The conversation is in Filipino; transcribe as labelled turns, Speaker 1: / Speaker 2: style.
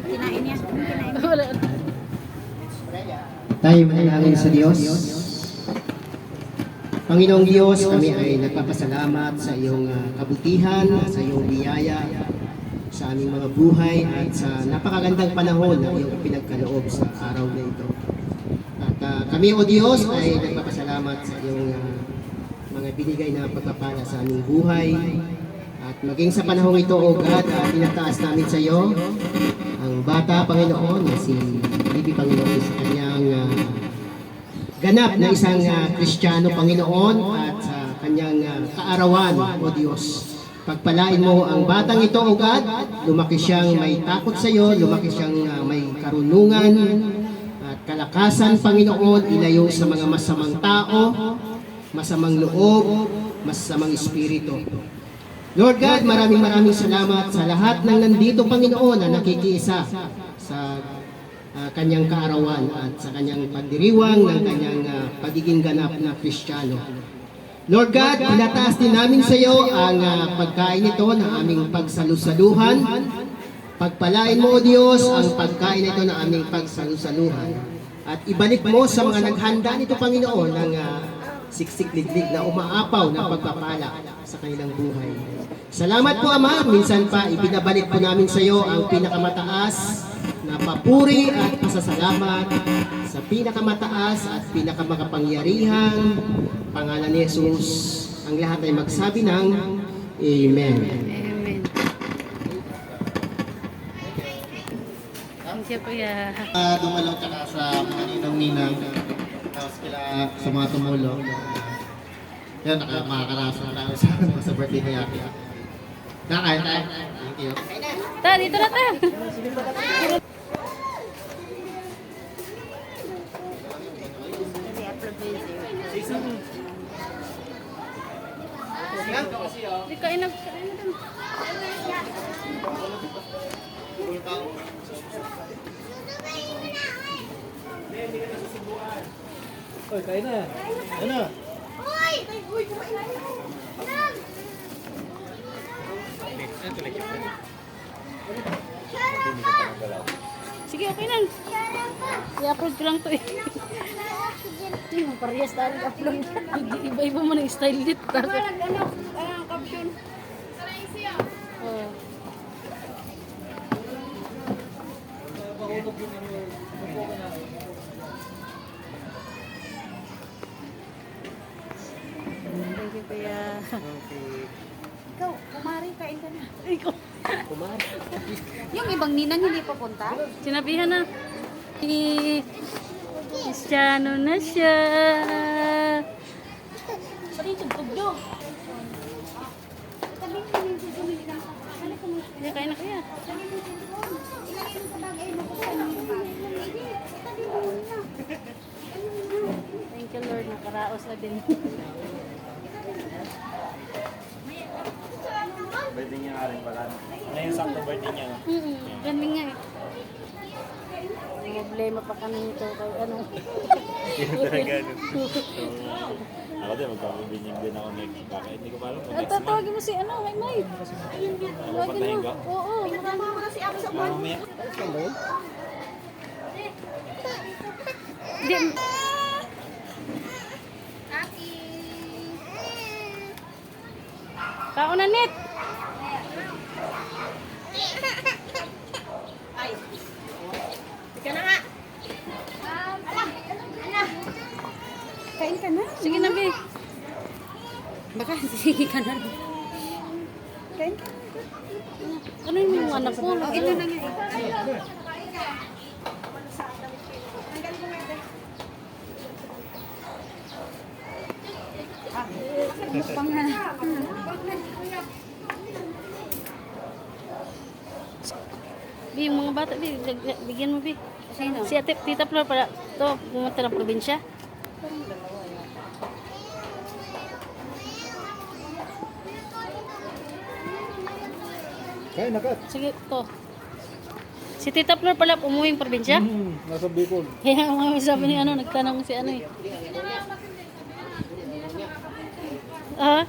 Speaker 1: Kinain niya.
Speaker 2: Tayo manalangin sa Diyos. Panginoong Diyos, kami ay nagpapasalamat sa iyong kabutihan, sa iyong biyaya, sa aming mga buhay at sa napakagandang panahon na iyong pinagkaloob sa araw na ito. At kami, O Diyos, ay nagpapasalamat sa iyong mga binigay na pagpapala sa aming buhay. At maging sa panahong ito, O God, tinataas namin sa iyo ang bata, Panginoon, na si Bibi, Panginoon, sa kanyang ganap na isang Kristiyano, Panginoon, at sa kanyang kaarawan, O Diyos. Pagpalain mo ang batang ito, O God, lumaki siyang may takot sa iyo, lumaki siyang may karunungan at kalakasan, Panginoon, ilayo sa mga masamang tao, masamang loob, masamang espiritu. Lord God, maraming salamat sa lahat ng nandito, Panginoon, na nakikiisa sa kanyang kaarawan at sa kanyang pagdiriwang ng kanyang pagiging ganap na Kristiyano. Lord God, pinataas din namin sa iyo ang pagkain ito ng aming pagsalusaluhan. Pagpalain mo, O Diyos, ang pagkain ito ng aming pagsalusaluhan. At ibalik mo sa mga naghanda nito, Panginoon, ng siksik-liglig na umaapaw na pagpapala sa kanilang buhay. Salamat po, Ama. Minsan pa, ibinabalik po namin sa iyo ang pinakamataas na papuri at pasasalamat sa pinakamataas at pinakamakapangyarihang pangalan ni Jesus. Ang lahat ay magsabi ng Amen.
Speaker 1: Amen. Siya po ya.
Speaker 3: Dumalaw ka na sa mga ninang-ninang, tapos kila sa mga tumulong. Yan, makakarasa na tayo sa birthday ni Yaki. Nakain tayo. Thank you.
Speaker 1: Ta, dito na ta. Di kain na.
Speaker 4: Oy, kain na.
Speaker 3: Ano?
Speaker 1: Hoy! Uy, kumain na. Sige, okay lang. I-upload ko lang to eh. Hindi mo parehas tayo i-upload. Iba-iba mo ng style dito. Ang caption. Oh. Thank you, Kuya. Ikaw, kumari, kain ka na. Ikaw.
Speaker 2: Kumari.
Speaker 1: Yung ibang ninang hindi pa punta? Sinabihan na. Kristiyano na siya. Saan yung tugtog nyo? Kaya kain na kaya. Thank you, Lord. Nakaraos na din.
Speaker 4: Birthday niya nga rin pala. Ano yung sakto birthday niya? No?
Speaker 1: Ganun nga eh. Problema pa kami nito kay ano.
Speaker 4: Yung talaga. Ako din, magpapabinyag din ako next. Baka hindi ko pa alam kung next month.
Speaker 1: Tatawagin mo si ano, May.
Speaker 4: Patayin ko?
Speaker 1: Oo, marami mo kasi ako sa buwan.
Speaker 4: Mamaya.
Speaker 1: Hindi. Kauna net. Ay. Ika na nga. Kain ka na. Sige na, Be. Baka sige ka na. Kain ka na. Ano yung anak ko? Ito na nga. Pang na. Bi, yung mga bata, Bi, bigyan mo, Bi. Sino? Si Ate, Tita Flor, para to, pumunta ng probinsya.
Speaker 4: Kain na ka.
Speaker 1: Sige, to. Si Tita Flor pala, umuwing probinsya.
Speaker 4: Nasa Bicol.
Speaker 1: Kaya ang sabi ni ano, nagtanong si ano eh. Ah?